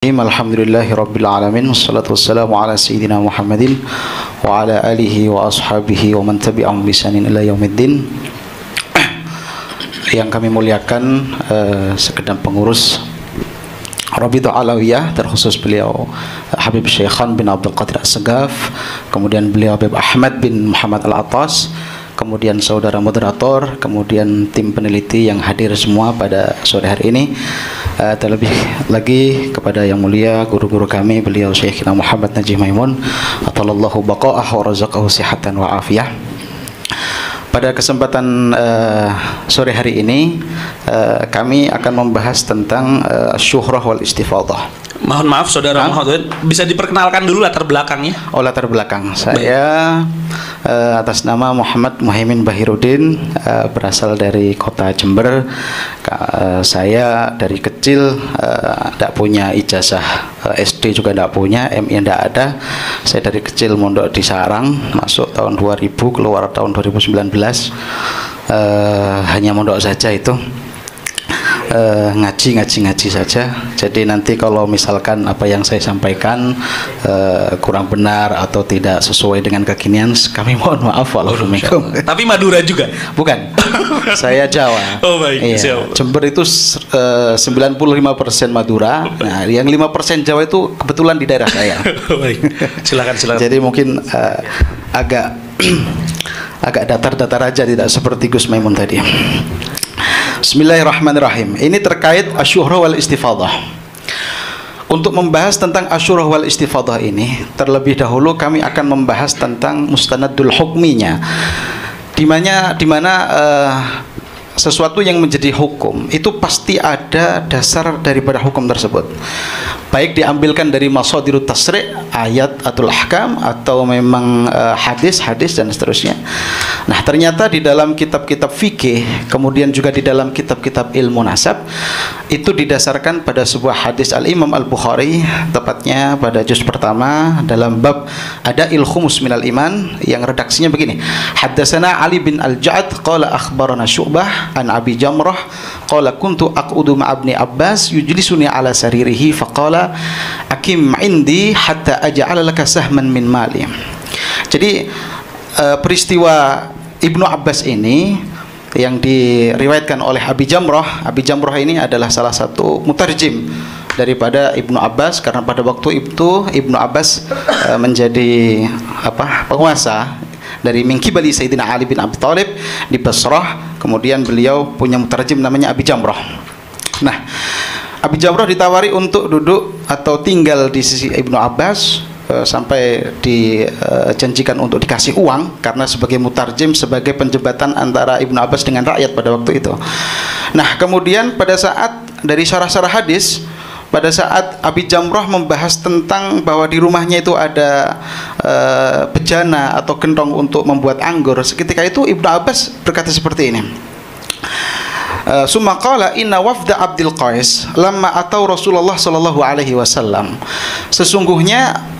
Alhamdulillahi Rabbil Alamin. Wassalatu wassalamu ala Sayyidina Muhammadin wa ala alihi wa ashabihi wa man tabi'ahum bisanin ila yaumiddin. Yang kami muliakan segenap pengurus Rabithah Alawiyah, terkhusus beliau Habib Syekhan bin Abdul Qadir As-Segaf, kemudian beliau Habib Ahmad bin Muhammad Al-Atas, kemudian saudara moderator, kemudian tim peneliti yang hadir semua pada sore hari ini. Terlebih lagi kepada yang mulia guru-guru kami, beliau Syekhina Muhammad Najih Maimun, atallahu baqa'ah wa razaqahu sihatan wa afiyah. Pada kesempatan sore hari ini kami akan membahas tentang syuhrah wal istifadah. Mohon maaf saudara Muhammad, bisa diperkenalkan dulu latar belakangnya? Oh, latar belakang. Saya atas nama Muhammad Muhaimin Bahiruddin, berasal dari kota Jember. Saya dari kecil tidak punya ijazah SD, juga tidak punya, MI tidak ada. Saya dari kecil mondok di Sarang, masuk tahun 2000, keluar tahun 2019. Hanya mondok saja itu. Ngaji saja. Jadi nanti kalau misalkan apa yang saya sampaikan kurang benar atau tidak sesuai dengan kekinian, kami mohon maaf. Waalaikumsalam. Tapi Madura juga? Bukan. Saya Jawa. Oh baik, iya. Siap. Jember itu 95% Madura. Nah, yang 5% Jawa itu kebetulan di daerah saya. Baik. Silakan. Jadi mungkin agak datar-datar aja, tidak seperti Gus Maimun tadi. Bismillahirrahmanirrahim. Ini terkait asyurah wal istifadah. Untuk membahas tentang asyurah wal istifadah ini, terlebih dahulu kami akan membahas tentang mustanadul hukminya, di mana sesuatu yang menjadi hukum itu pasti ada dasar daripada hukum tersebut, baik diambilkan dari masadirut tasri', ayat atau ahkam, atau memang hadis dan seterusnya. Nah, ternyata di dalam kitab-kitab fikih, kemudian juga di dalam kitab-kitab ilmu nasab, itu didasarkan pada sebuah hadis Al-Imam Al-Bukhari, tepatnya pada juz pertama dalam bab Ada'il Khumus minal Iman, yang redaksinya begini: Haddatsana Ali bin Al-Ja'ad qala akhbarana Syu'bah an Abi Jamrah qala kuntu aqudu ma'abni Abbas yujlisuni ala saririhi faqala akim indi hatta aj'ala laka sahman min mali. Jadi peristiwa Ibnu Abbas ini yang diriwayatkan oleh Abi Jamrah. Abi Jamrah ini adalah salah satu mutarjim daripada Ibnu Abbas, karena pada waktu itu Ibnu Abbas menjadi penguasa dari Minkibali Sayyidina Ali bin Abi Thalib di Basrah. Kemudian beliau punya mutarjim namanya Abi Jamrah. Nah, Abi Jamrah ditawari untuk duduk atau tinggal di sisi Ibnu Abbas, sampai dijanjikan untuk dikasih uang karena sebagai mutarjim, sebagai penjembatan antara Ibnu Abbas dengan rakyat pada waktu itu. Nah, kemudian pada saat dari syarah-syarah hadis, pada saat Abi Jamrah membahas tentang bahwa di rumahnya itu ada bejana atau gentong untuk membuat anggur, seketika itu Ibnu Abbas berkata seperti ini: Summa qala inna wafda Abdul Qais lamma atau Rasulullah sallallahu alaihi wasallam. Sesungguhnya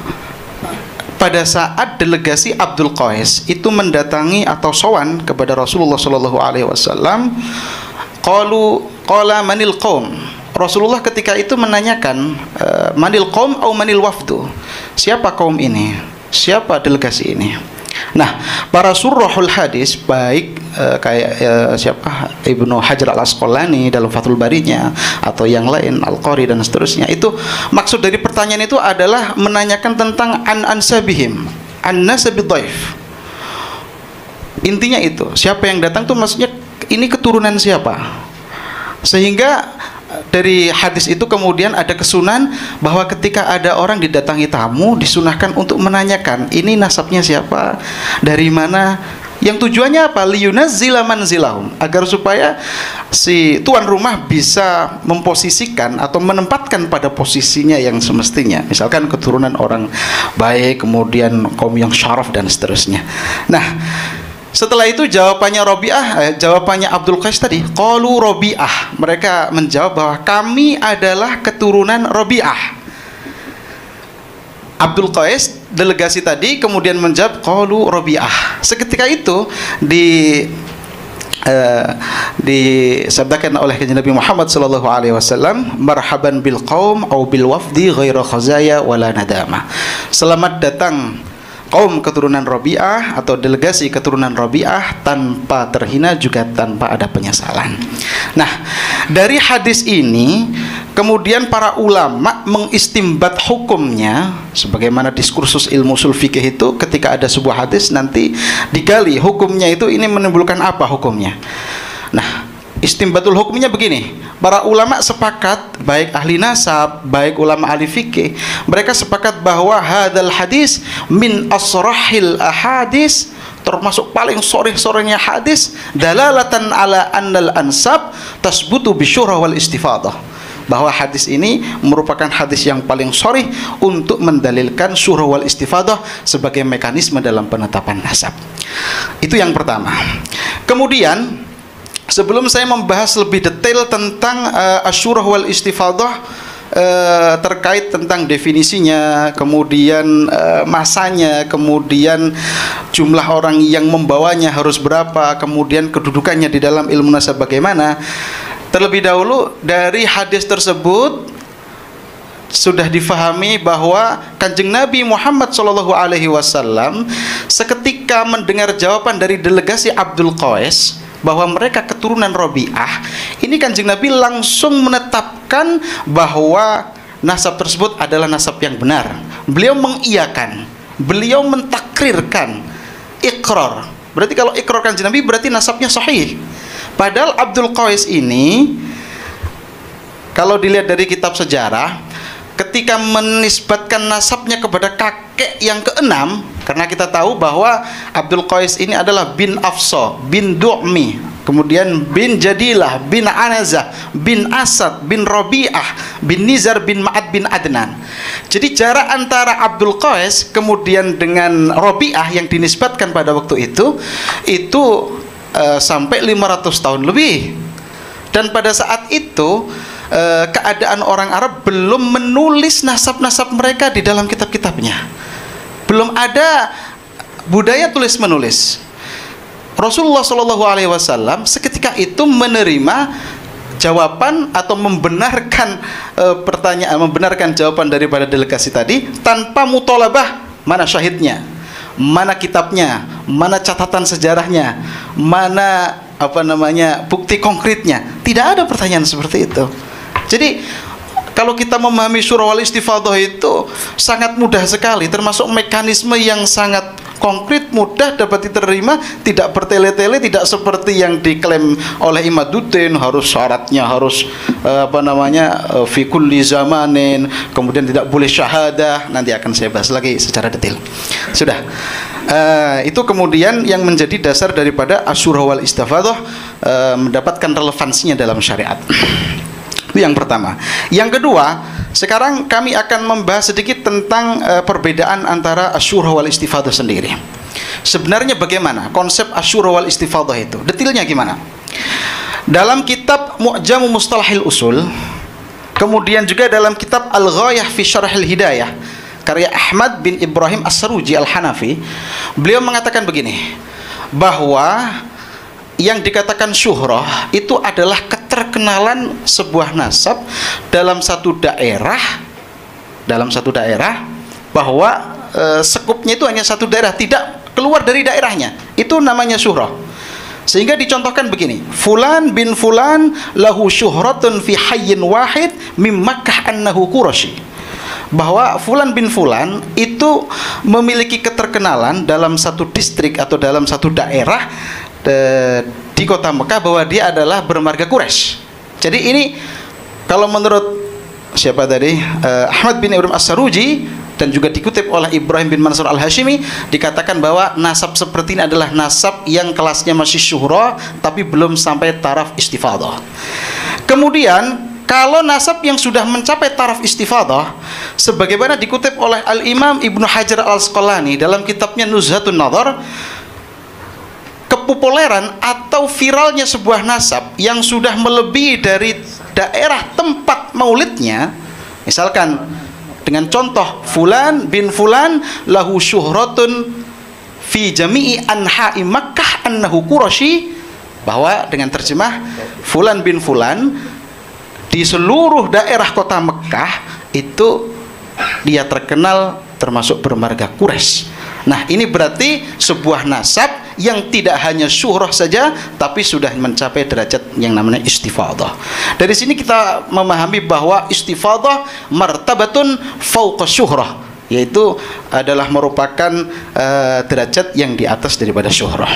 pada saat delegasi Abdul Qais itu mendatangi atau sowan kepada Rasulullah sallallahu alaihi wasallam, qala manil qaum. Rasulullah ketika itu menanyakan, manil qaum au manil wafdu? Siapa kaum ini? Siapa delegasi ini? Nah, para surahul hadis, baik siapa Ibnu Hajar Al-Asqalani dalam Fathul Barinya atau yang lain, Al-Qari dan seterusnya, itu maksud dari pertanyaan itu adalah menanyakan tentang ansabihim, an-nasabid dhaif. Intinya itu, siapa yang datang tuh maksudnya ini keturunan siapa. Sehingga dari hadis itu kemudian ada kesunan bahwa ketika ada orang didatangi tamu, disunahkan untuk menanyakan ini nasabnya siapa, dari mana. Yang tujuannya apa? Liyunazzila manzilahum, agar supaya si tuan rumah bisa memposisikan atau menempatkan pada posisinya yang semestinya. Misalkan keturunan orang baik, kemudian kaum yang syaraf dan seterusnya. Nah, setelah itu jawabannya jawabannya Abdul Qais tadi, qalu Rabi'ah. Mereka menjawab bahwa kami adalah keturunan Rabi'ah. Abdul Qais, delegasi tadi, kemudian menjawab qalu Rabi'ah. Seketika itu di disabdakan oleh kanjeng Nabi Muhammad sallallahu alaihi wasallam, marhaban bil qaum au bil wafdi ghaira khazaya wala nadama. Selamat datang kaum keturunan Rabi'ah atau delegasi keturunan Rabi'ah tanpa terhina juga tanpa ada penyesalan. Nah, dari hadis ini kemudian para ulama mengistimbat hukumnya, sebagaimana diskursus ilmu ushul fikih itu ketika ada sebuah hadis nanti digali hukumnya itu ini menimbulkan apa hukumnya. Nah, istimbatul hukumnya begini. Para ulama sepakat, baik ahli nasab, baik ulama ahli fikih, mereka sepakat bahwa hadal hadis min asrahil ahadis, termasuk paling soreh-sorehnya hadis, dalalatan ala annal ansab tasbutu bisyurah wal istifadah. Bahwa hadis ini merupakan hadis yang paling soreh untuk mendalilkan syurah wal istifadah sebagai mekanisme dalam penetapan nasab. Itu yang pertama. Kemudian sebelum saya membahas lebih detail tentang asyurah wal istifadah, terkait tentang definisinya, kemudian masanya, kemudian jumlah orang yang membawanya harus berapa, kemudian kedudukannya di dalam ilmu nasab bagaimana, terlebih dahulu dari hadis tersebut sudah difahami bahwa Kanjeng Nabi Muhammad SAW seketika mendengar jawaban dari delegasi Abdul Qais bahwa mereka keturunan Rabi'ah, ini Kanjeng Nabi langsung menetapkan bahwa nasab tersebut adalah nasab yang benar. Beliau mengiyakan, beliau mentakrirkan, ikrar. Berarti kalau ikrar Kanjeng Nabi berarti nasabnya sahih. Padahal Abdul Qais ini kalau dilihat dari kitab sejarah, ketika menisbatkan nasabnya kepada kakek yang keenam, karena kita tahu bahwa Abdul Qais ini adalah bin Afsa, bin Du'mi, kemudian bin Jadilah, bin Anazah, bin Asad, bin Rabi'ah, bin Nizar, bin Ma'ad, bin Adnan. Jadi jarak antara Abdul Qais kemudian dengan Rabi'ah yang dinisbatkan pada waktu itu sampai 500 tahun lebih. Dan pada saat itu keadaan orang Arab belum menulis nasab-nasab mereka di dalam kitab-kitabnya. Belum ada budaya tulis menulis. Rasulullah SAW seketika itu menerima jawaban atau membenarkan membenarkan jawaban daripada delegasi tadi tanpa mutolabah, mana syahidnya, mana kitabnya, mana catatan sejarahnya, mana bukti konkretnya. Tidak ada pertanyaan seperti itu. Jadi kalau kita memahami syurah wal istifadah itu sangat mudah sekali, termasuk mekanisme yang sangat konkret, mudah dapat diterima, tidak bertele-tele, tidak seperti yang diklaim oleh Imaduddin harus syaratnya harus fi kulli zamanin, kemudian tidak boleh syahadah. Nanti akan saya bahas lagi secara detail. Sudah. Itu kemudian yang menjadi dasar daripada asyurah wal istifadah mendapatkan relevansinya dalam syariat. Itu yang pertama. Yang kedua, sekarang kami akan membahas sedikit tentang perbedaan antara asyurah wal istifadah sendiri. Sebenarnya bagaimana konsep asyurah wal istifadah itu? Detailnya gimana? Dalam kitab Mu'jamu Mustalahil Usul, kemudian juga dalam kitab Al-Ghayah fi Syarhil Hidayah karya Ahmad bin Ibrahim As-Saruji Al-Hanafi, beliau mengatakan begini, bahwa yang dikatakan syuhrah itu adalah keterkenalan sebuah nasab dalam satu daerah, bahwa sekupnya itu hanya satu daerah, tidak keluar dari daerahnya. Itu namanya syuhrah. Sehingga dicontohkan begini, fulan bin fulan lahu syuhratun fi hayyin wahid mim Makkah annahu Quraisy. Bahwa fulan bin fulan itu memiliki keterkenalan dalam satu distrik atau dalam satu daerah di kota Mekah bahwa dia adalah bermarga Quraisy. Jadi ini kalau menurut siapa tadi, Ahmad bin Ibrahim As-Saruji, dan juga dikutip oleh Ibrahim bin Mansur Al-Hashimi, dikatakan bahwa nasab seperti ini adalah nasab yang kelasnya masih syuhrah tapi belum sampai taraf istifadah. Kemudian kalau nasab yang sudah mencapai taraf istifadah, sebagaimana dikutip oleh Al-Imam Ibnu Hajar Al-Asqalani dalam kitabnya Nuzhatun Nadhar, kepopuleran atau viralnya sebuah nasab yang sudah melebihi dari daerah tempat maulidnya, misalkan dengan contoh fulan bin fulan lahu syuhratun fi jami'i anha'i Makkah annahu Quraisy, bahwa dengan terjemah Fulan bin Fulan di seluruh daerah kota Mekah itu dia terkenal termasuk bermarga Quraisy. Nah, ini berarti sebuah nasab yang tidak hanya syuhrah saja, tapi sudah mencapai derajat yang namanya istifadah. Dari sini kita memahami bahwa istifadah martabatun fauqa syuhrah, yaitu adalah merupakan derajat yang di atas daripada syuhrah.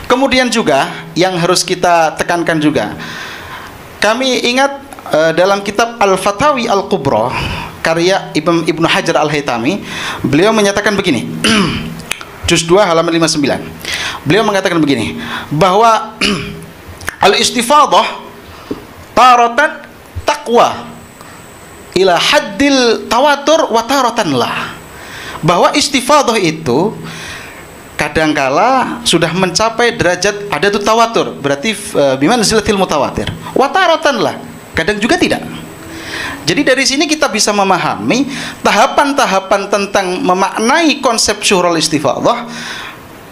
Kemudian juga yang harus kita tekankan juga, kami ingat dalam kitab Al-Fatawi Al-Kubra karya Ibnu Hajar Al-Haytami, beliau menyatakan begini. Juz 2 halaman 59. Beliau mengatakan begini, bahwa al-istifadah taratan taqwa ila haddil tawatur wa taratan la. Bahwa istifadah itu kadangkala sudah mencapai derajat ada tu tawatur, berarti bimanzilatil mutawatir. Wa taratan la, kadang juga tidak. Jadi dari sini kita bisa memahami tahapan-tahapan tentang memaknai konsep syuhrul istifadah.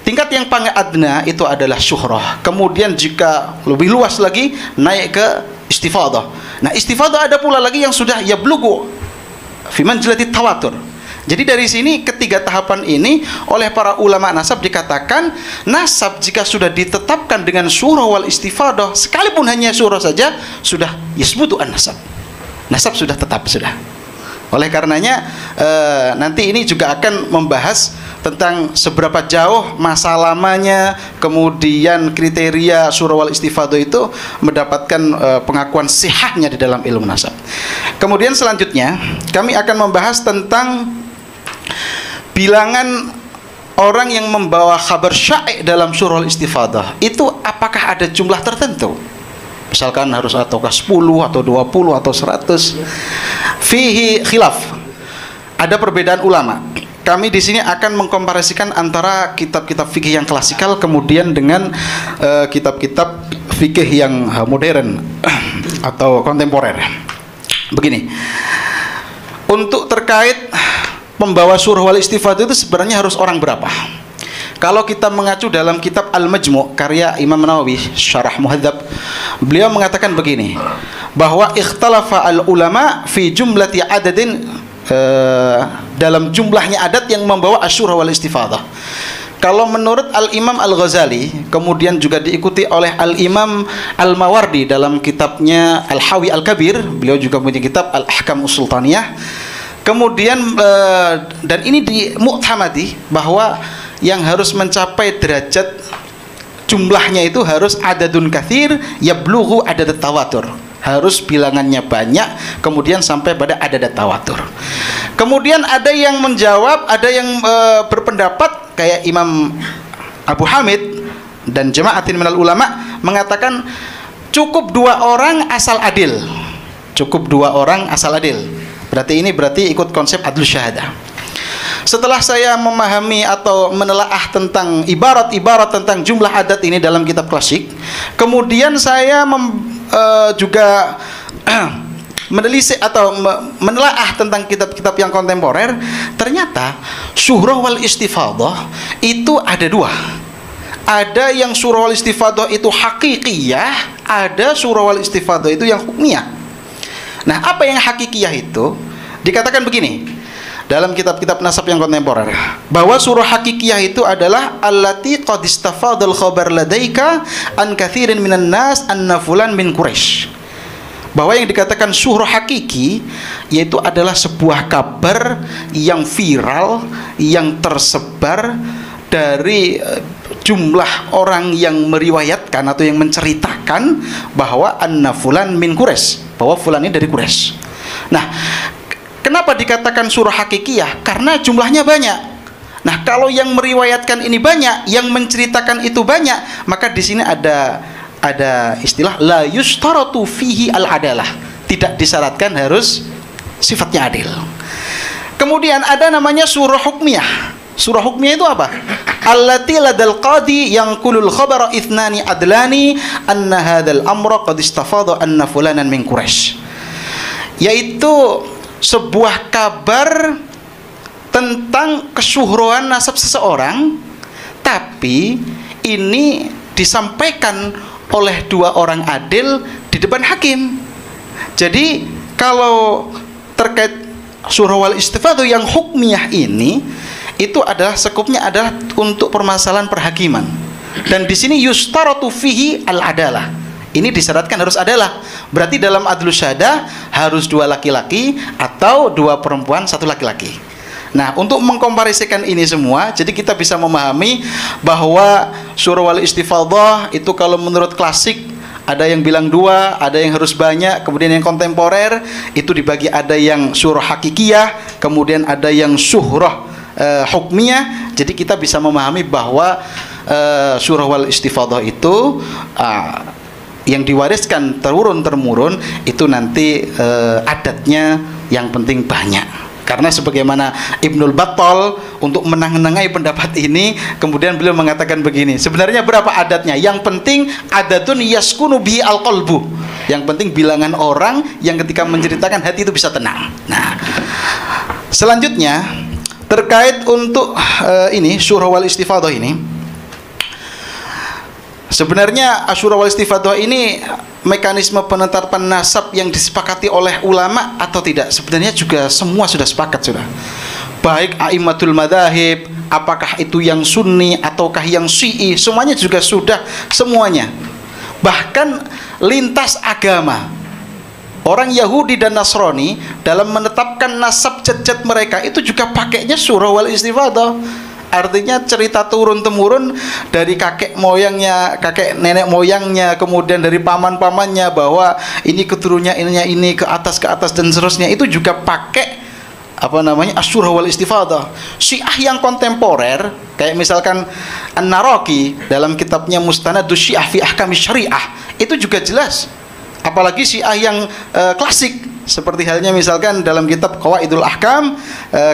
Tingkat yang paling adna itu adalah syuhrah. Kemudian jika lebih luas lagi naik ke istifadah. Nah, istifadah ada pula lagi yang sudah yablughu fi manzilati tawatur. Jadi dari sini ketiga tahapan ini oleh para ulama nasab dikatakan nasab jika sudah ditetapkan dengan syuhrah wal istifadah, sekalipun hanya syuhrah saja sudah yasbutu an-nasab. Nasab sudah tetap sudah. Oleh karenanya nanti ini juga akan membahas tentang seberapa jauh masa lamanya, kemudian kriteria syuhrah wal istifadah itu mendapatkan pengakuan sihahnya di dalam ilmu nasab. Kemudian selanjutnya kami akan membahas tentang bilangan orang yang membawa kabar syai' dalam syuhrah wal istifadah. Itu apakah ada jumlah tertentu? Misalkan harus ataukah 10 atau 20 atau 100. Fihi khilaf. Ada perbedaan ulama. Kami di sini akan mengkomparasikan antara kitab-kitab fikih yang klasikal kemudian dengan kitab-kitab fikih yang modern atau kontemporer. Begini. Untuk terkait pembawa syuhrah wal istifadah itu sebenarnya harus orang berapa? Kalau kita mengacu dalam kitab Al-Majmu' karya Imam Nawawi Syarah Muhadzab, beliau mengatakan begini, bahwa ikhtalafa al-ulama fi jumlati adadin, dalam jumlahnya adat yang membawa asyurah wal istifadah. Kalau menurut Al-Imam Al-Ghazali, kemudian juga diikuti oleh Al-Imam Al-Mawardi dalam kitabnya Al-Hawi Al-Kabir, beliau juga punya kitab Al-Ahkam Sultaniyah. Kemudian dan ini di mu'tamadi bahwa yang harus mencapai derajat jumlahnya itu harus adadun katsir yablughu adad tawatur. Harus bilangannya banyak kemudian sampai pada adad tawatur. Kemudian ada yang menjawab, ada yang berpendapat kayak Imam Abu Hamid dan jama'atin minal ulama mengatakan cukup 2 orang asal adil. Cukup 2 orang asal adil. Berarti ikut konsep adlu syahadah. Setelah saya memahami atau menelaah tentang ibarat-ibarat tentang jumlah adat ini dalam kitab klasik, kemudian saya juga menelisik atau menelaah tentang kitab-kitab yang kontemporer. Ternyata syuhrah wal istifadah itu ada 2. Ada yang syuhrah wal istifadah itu hakikiyah, ada syuhrah wal istifadah itu yang hukmiyah. Nah, apa yang hakikiyah itu? Dikatakan begini dalam kitab-kitab nasab yang kontemporer, bahwa surah hakikiyah itu adalah allati qad istafadal khabar ladaika an katsirin minan nas anna fulan min Quraisy. Bahwa yang dikatakan surah hakiki yaitu adalah sebuah kabar yang viral, yang tersebar dari jumlah orang yang meriwayatkan atau yang menceritakan bahwa anna fulan min Quraisy, bahwa fulan ini dari Quraisy. Nah, kenapa dikatakan surah hakikiyah? Karena jumlahnya banyak. Nah, kalau yang meriwayatkan ini banyak, yang menceritakan itu banyak, maka di sini ada istilah la yustaratu fihi al-adalah. Tidak disyaratkan harus sifatnya adil. Kemudian ada namanya surah hukmiyah. Surah hukmiyah itu apa? Allati ladal qadi yanqulul khabara ithnani adlani anna hadzal amra qad istafadha anna fulanan min Quraisy. Yaitu sebuah kabar tentang kesyuhrohan nasab seseorang, tapi ini disampaikan oleh dua orang adil di depan hakim. Jadi kalau terkait surah wal istifadhah yang hukmiyah ini, itu adalah sekupnya adalah untuk permasalahan perhakiman. Dan di sini yustaratu fihi al-adalah. Ini disyaratkan harus adalah. Berarti dalam adlu syahadah harus dua laki-laki atau dua perempuan satu laki-laki. Nah, untuk mengkomparisikan ini semua, jadi kita bisa memahami bahwa surah wal istifadhah itu kalau menurut klasik ada yang bilang dua, ada yang harus banyak, kemudian yang kontemporer itu dibagi ada yang surah hakikiyah, kemudian ada yang surah hukmiyah. Jadi kita bisa memahami bahwa surah wal istifadhah itu yang diwariskan turun-temurun itu nanti adatnya yang penting banyak. Karena sebagaimana Ibnul Battal untuk menengahi pendapat ini, kemudian beliau mengatakan begini, sebenarnya berapa adatnya? Yang penting adatun yaskunu bihi al-qalbu. Yang penting bilangan orang yang ketika menceritakan hati itu bisa tenang. Nah, selanjutnya terkait untuk ini surah wal istifadhah ini, sebenarnya surah wal istifadhah ini mekanisme penetapan nasab yang disepakati oleh ulama atau tidak? Sebenarnya juga semua sudah sepakat sudah. Baik a'immatul madzahib, apakah itu yang sunni ataukah yang syi'i, semuanya juga sudah semuanya. Bahkan lintas agama, orang Yahudi dan Nasrani dalam menetapkan nasab jad-jad mereka itu juga pakainya surah wal istifadhah. Artinya cerita turun-temurun dari kakek moyangnya, kakek nenek moyangnya, kemudian dari paman-pamannya, bahwa ini keturunannya ini ke atas dan seterusnya, itu juga pakai apa namanya asyurah wal istifadhah. Syiah yang kontemporer kayak misalkan An-Naraqi dalam kitabnya Mustanadus Syiah fi Ahkami Syariah itu juga jelas. Apalagi Syiah yang klasik seperti halnya misalkan dalam kitab Qawaidul Ahkam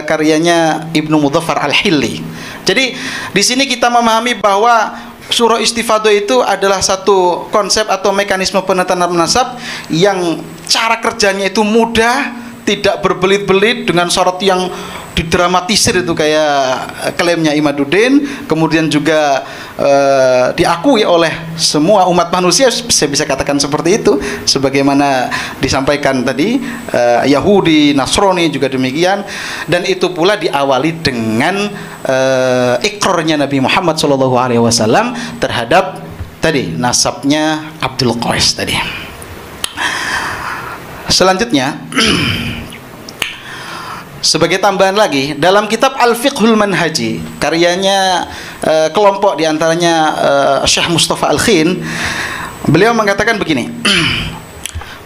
karyanya Ibnu Mudzaffar Al-Hilli. Jadi di sini kita memahami bahwa surah istifadhah itu adalah satu konsep atau mekanisme penetapan nasab yang cara kerjanya itu mudah, tidak berbelit-belit dengan syarat yang didramatisir itu kayak klaimnya Imaduddin, kemudian juga diakui oleh semua umat manusia, saya bisa katakan seperti itu, sebagaimana disampaikan tadi Yahudi, Nasrani juga demikian, dan itu pula diawali dengan ikrarnya Nabi Muhammad SAW terhadap tadi nasabnya Abdul Qais tadi. Selanjutnya sebagai tambahan lagi, dalam kitab Al-Fiqhul Manhaji karyanya kelompok diantaranya Syekh Mustafa Al-Khin, beliau mengatakan begini,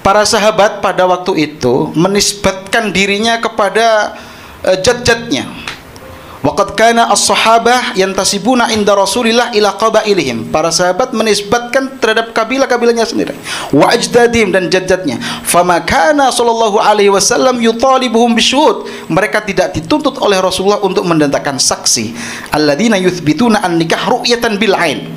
para sahabat pada waktu itu menisbatkan dirinya kepada jad-jadnya. Waqad kana as-sahabah yantasibuna inda Rasulillah ila qabailihim. Para sahabat menisbatkan terhadap kabilah-kabilahnya sendiri. Wa ajdadihim, dan jad-jadnya. Fama kana sallallahu alaihi wasallam yutalibuhum bisyuhud. Mereka tidak dituntut oleh Rasulullah untuk mendatangkan saksi. Alladzina yuthbituna an-nikah ru'yatan bil ain.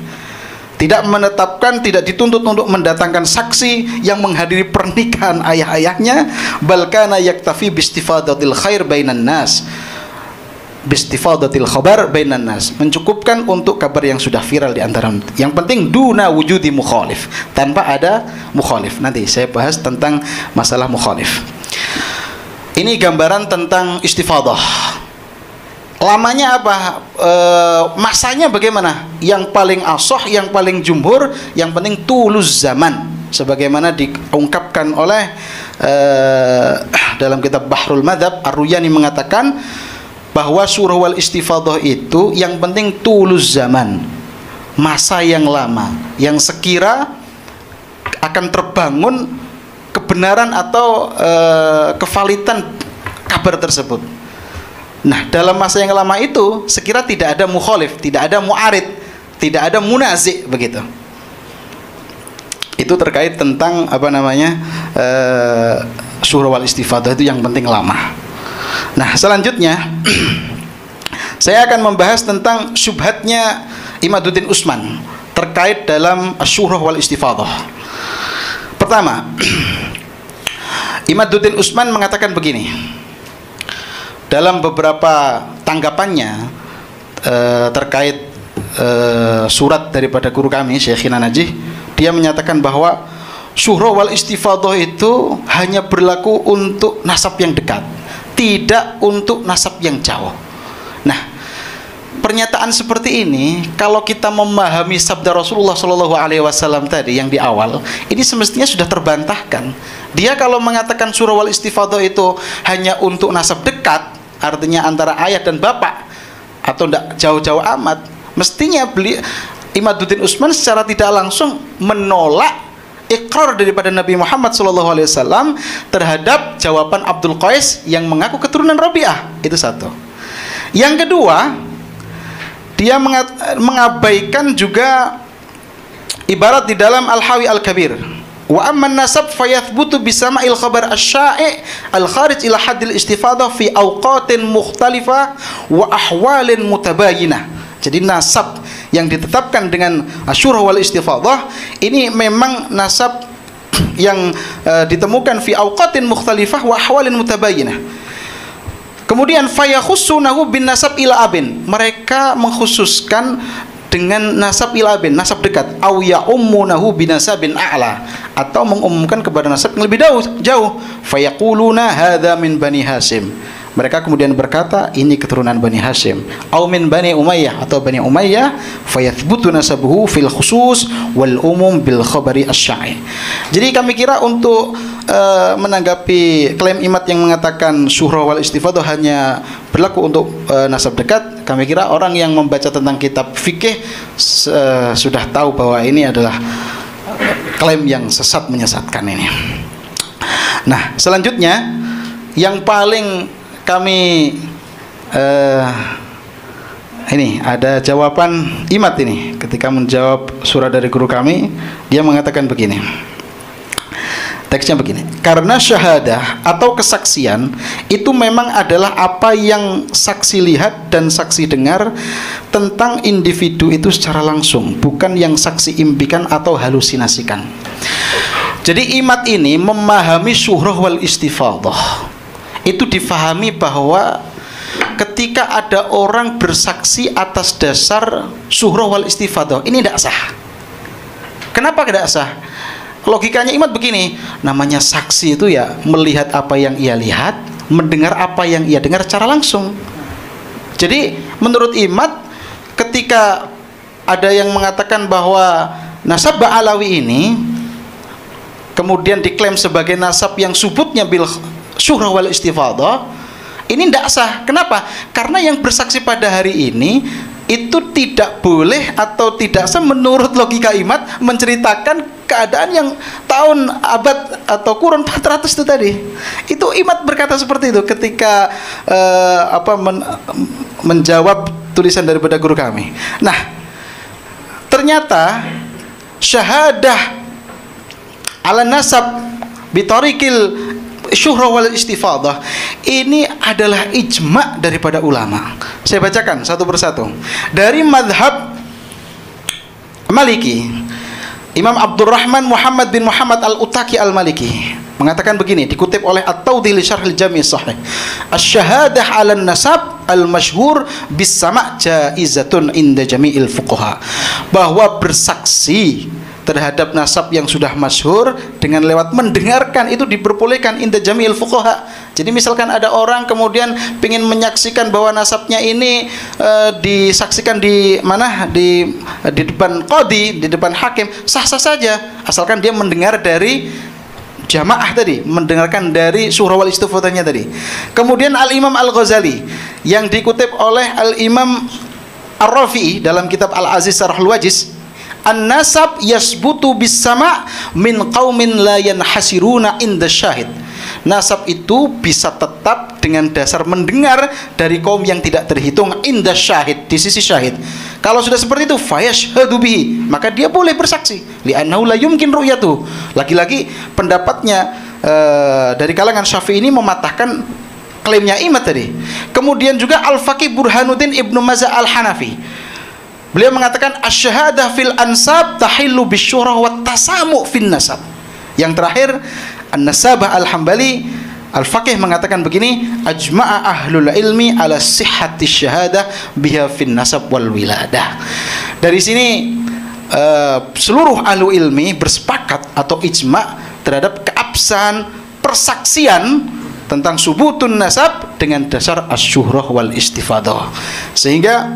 Tidak menetapkan, tidak dituntut untuk mendatangkan saksi yang menghadiri pernikahan ayah-ayahnya. Bal kana yaktafi bistifadatil khair bainan nas. Bistifadatil khabar bainan nas, mencukupkan untuk kabar yang sudah viral di antara. Yang penting duna wujudi mukhalif, tanpa ada mukhalif. Nanti saya bahas tentang masalah mukhalif. Ini gambaran tentang istifadhah. Lamanya apa? Masanya bagaimana? Yang paling ashah, yang paling jumhur, yang penting tuluz zaman, sebagaimana diungkapkan oleh dalam kitab Bahrul Madzhab, Ar-Ruyani mengatakan bahwa surah wal istifadhah itu yang penting tuluz zaman, masa yang lama, yang sekira akan terbangun kebenaran atau kevalitan kabar tersebut. Nah, dalam masa yang lama itu sekira tidak ada mukhalif, tidak ada mu'arid, tidak ada munazi, begitu. Itu terkait tentang apa namanya surah wal istifadhah itu yang penting lama. Nah, selanjutnya saya akan membahas tentang syubhatnya Imaduddin Utsman terkait dalam asyurah wal istifadhah. Pertama, Imaduddin Utsman mengatakan begini dalam beberapa tanggapannya terkait surat daripada guru kami Syekhina Najih, dia menyatakan bahwa syuhra wal istifadah itu hanya berlaku untuk nasab yang dekat, tidak untuk nasab yang jauh. Nah, pernyataan seperti ini kalau kita memahami sabda Rasulullah Shallallahu Alaihi Wasallam tadi yang di awal, ini semestinya sudah terbantahkan. Dia kalau mengatakan syuhra wal istifadah itu hanya untuk nasab dekat, artinya antara ayah dan bapak atau tidak jauh-jauh amat, mestinya Imaduddin Utsman secara tidak langsung menolak ikrar daripada Nabi Muhammad SAW terhadap jawaban Abdul Qais yang mengaku keturunan Rabi'ah. Itu satu. Yang kedua, dia mengabaikan juga ibarat di dalam Al-Hawi Al-Kabir. Wa amman nasab fayathbutu bisama'il khabar asy-sya'i' al-kharij ila haddil istifadah fi awqatin mukhtalifah wa ahwalin mutabayinah. Jadi nasab yang ditetapkan dengan asyurah wal istifadah ini memang nasab yang ditemukan fi awqatin mukhtalifah wa ahwalin mutabayyinah. Kemudian fayakhussunahu bin nasab ila abin, mereka mengkhususkan dengan nasab ila abin, nasab dekat, au ya'ummunahu bin nasabin a'la, atau mengumumkan kepada nasab yang lebih jauh. Fayaquluna hadza min Bani Hasyim, mereka kemudian berkata ini keturunan Bani Hashim, au min Bani Umayyah, atau Bani Umayyah, fayathbutu nasabuhu fil khusus wal umum bil khabari asy-sya'i. Jadi kami kira untuk menanggapi klaim Imad yang mengatakan syuhra wal istifadah hanya berlaku untuk nasab dekat, kami kira orang yang membaca tentang kitab fikih sudah tahu bahwa ini adalah klaim yang sesat, menyesatkan ini. Nah, selanjutnya yang paling kami ini ada jawaban Imad ini ketika menjawab surat dari guru kami. Dia mengatakan begini, teksnya begini: karena syahadah atau kesaksian itu memang adalah apa yang saksi lihat dan saksi dengar tentang individu itu secara langsung, bukan yang saksi impikan atau halusinasikan. Jadi Imad ini memahami syuhrah wal istifadah itu difahami bahwa ketika ada orang bersaksi atas dasar syuhrah wal istifadah, ini tidak sah. Kenapa tidak sah? Logikanya Imad begini, namanya saksi itu ya melihat apa yang ia lihat, mendengar apa yang ia dengar secara langsung. Jadi menurut Imad, ketika ada yang mengatakan bahwa nasab Ba'alawi ini kemudian diklaim sebagai nasab yang subutnya bil syuhrah wal istifadah, ini tidak sah. Kenapa? Karena yang bersaksi pada hari ini itu tidak boleh atau tidak sah menurut logika Imad menceritakan keadaan yang tahun abad atau kurun 400 itu tadi. Itu Imad berkata seperti itu ketika menjawab tulisan daripada guru kami. Nah, ternyata syahadah ala nasab bitarikil syuhrah wal istifadah ini adalah ijma' daripada ulama. Saya bacakan satu persatu. Dari madhab Maliki, Imam Abdurrahman Muhammad bin Muhammad al-Utaki al-Maliki mengatakan begini, dikutip oleh At-Tawdih li Syarhil Jami' Sahih: asy-syahadah 'alan nasab al-masyhur bis-sama' jaizatun inda jami'il fuqaha, bahwa bersaksi terhadap nasab yang sudah masyhur dengan lewat mendengarkan itu diperbolehkan inda jami'il fuqaha. Jadi misalkan ada orang kemudian ingin menyaksikan bahwa nasabnya ini disaksikan di mana, di depan qadhi, di depan hakim, sah-sah saja asalkan dia mendengar dari jamaah tadi, mendengarkan dari syuhrah wal istifadahnya tadi. Kemudian Al-Imam Al-Ghazali yang dikutip oleh Al-Imam Ar-Rafi'i dalam kitab Al-Aziz Sarhul Wajiz, an-nasab yasbutu bis-sama' min qaumin la yanhasiruna inda syahid. Nasab itu bisa tetap dengan dasar mendengar dari kaum yang tidak terhitung inda syahid, di sisi syahid. Kalau sudah seperti itu fayashhadu bihi, maka dia boleh bersaksi, li'annahu la yumkin ru'yatu. Lagi-lagi pendapatnya dari kalangan Syafi'i ini mematahkan klaimnya Imad tadi. Kemudian juga Al-Faqih Burhanuddin Ibnu Mazah Al-Hanafi, beliau mengatakan asy-syahadah fil ansab tahillu bisyurah wa tasamu fin nasab. Yang terakhir An-Nasabah Al-Hambali Al-Faqih mengatakan begini, ajma'a ahlul ilmi ala sihhati syahadah biha fin nasab wal wiladah. Dari sini seluruh ahlu ilmi bersepakat atau ijma' terhadap keabsahan persaksian tentang subutun nasab dengan dasar asyuhrah wal istifadah. Sehingga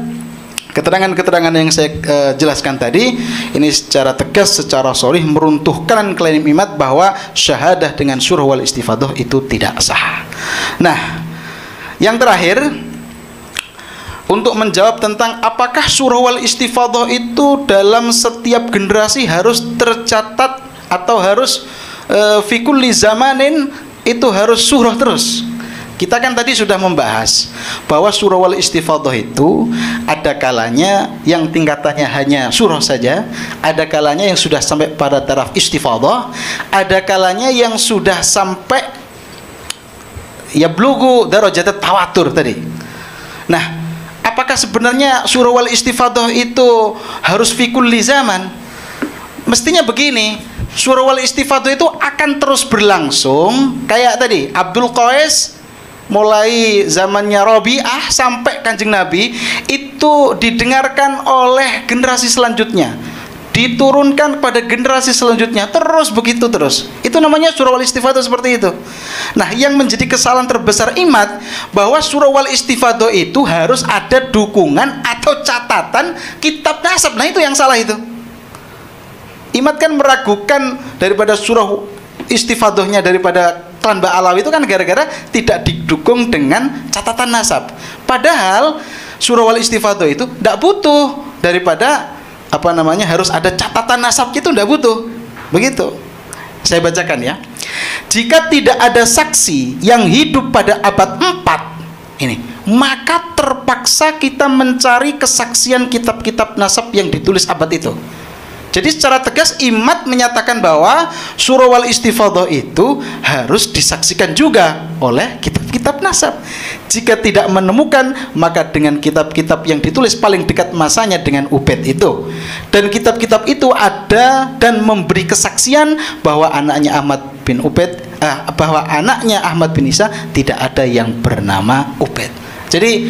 keterangan-keterangan yang saya jelaskan tadi ini secara tegas, secara sharih meruntuhkan klaim Imad bahwa syahadah dengan syuhrah wal istifadah itu tidak sah. Nah, yang terakhir untuk menjawab tentang apakah syuhrah wal istifadah itu dalam setiap generasi harus tercatat atau harus fi kulli zamanin itu harus syuhrah terus. Kita kan tadi sudah membahas bahwa syuhrah wal istifadah itu ada kalanya yang tingkatannya hanya syuhrah saja, ada kalanya yang sudah sampai pada taraf istifadah, ada kalanya yang sudah sampai ya blugu darajat tawatur tadi. Nah, apakah sebenarnya syuhrah wal istifadah itu harus fi kulli zaman? Mestinya begini, syuhrah wal istifadah itu akan terus berlangsung kayak tadi Abdul Qais mulai zamannya Rabi'ah sampai Kanjeng Nabi itu didengarkan oleh generasi selanjutnya, diturunkan pada generasi selanjutnya, terus begitu terus. Itu namanya syuhrah wal istifadah seperti itu. Nah, yang menjadi kesalahan terbesar Imad bahwa syuhrah wal istifadah itu harus ada dukungan atau catatan kitab nasab. Nah, itu yang salah itu. Imad kan meragukan daripada syuhrah istifadahnya daripada klan Ba'alawi itu kan gara-gara tidak didukung dengan catatan nasab. Padahal syuhrah wal istifadah itu tidak butuh daripada harus ada catatan nasab, itu tidak butuh. Begitu. Saya bacakan ya. Jika tidak ada saksi yang hidup pada abad 4 ini, maka terpaksa kita mencari kesaksian kitab-kitab nasab yang ditulis abad itu. Jadi secara tegas Imad menyatakan bahwa syuhrah wal istifadah itu harus disaksikan juga oleh kitab-kitab nasab. Jika tidak menemukan, maka dengan kitab-kitab yang ditulis paling dekat masanya dengan Ubaid itu. Dan kitab-kitab itu ada dan memberi kesaksian bahwa anaknya Ahmad bin Isa tidak ada yang bernama Ubaid. Jadi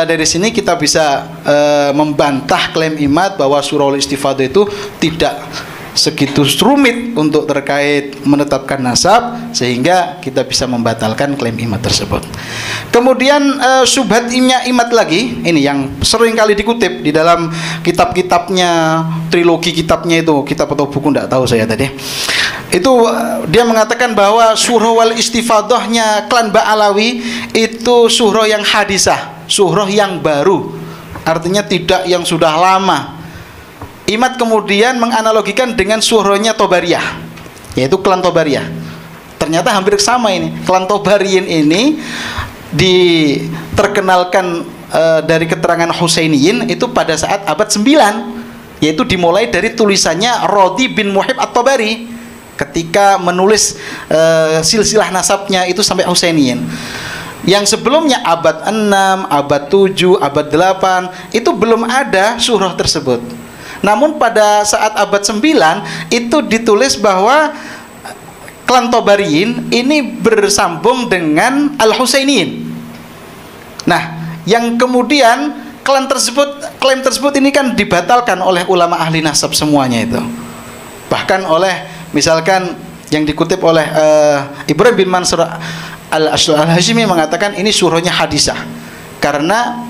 dari sini kita bisa membantah klaim Imad bahwa syuhrah wal istifadah itu tidak segitu rumit untuk terkait menetapkan nasab, sehingga kita bisa membatalkan klaim Imad tersebut. Kemudian syubhatnya Imad lagi, ini yang sering kali dikutip di dalam kitab-kitabnya, trilogi kitabnya itu, kitab atau buku tidak tahu saya tadi. Itu dia mengatakan bahwa syuhrah wal istifadahnya klan Ba'alawi itu syuhrah yang hadisah, syuhrah yang baru, artinya tidak yang sudah lama. Imad kemudian menganalogikan dengan syuhrahnya Tobariyah, yaitu klan Tobariyah. Ternyata hampir sama ini. Klan Tobariyin ini diterkenalkan dari keterangan Husainiyin itu pada saat abad 9, yaitu dimulai dari tulisannya Rodi bin Muhib At-Tabari ketika menulis silsilah nasabnya itu sampai Husainiyin. Yang sebelumnya abad 6, abad 7, abad 8 itu belum ada syuhrah tersebut. Namun pada saat abad 9 itu ditulis bahwa klan Tobariyin ini bersambung dengan Al-Husainiyin. Nah, yang kemudian klaim tersebut ini kan dibatalkan oleh ulama ahli nasab semuanya itu. Bahkan oleh misalkan yang dikutip oleh Ibrahim bin Mansur Al-Hashimi mengatakan ini syuhrahnya hadisah karena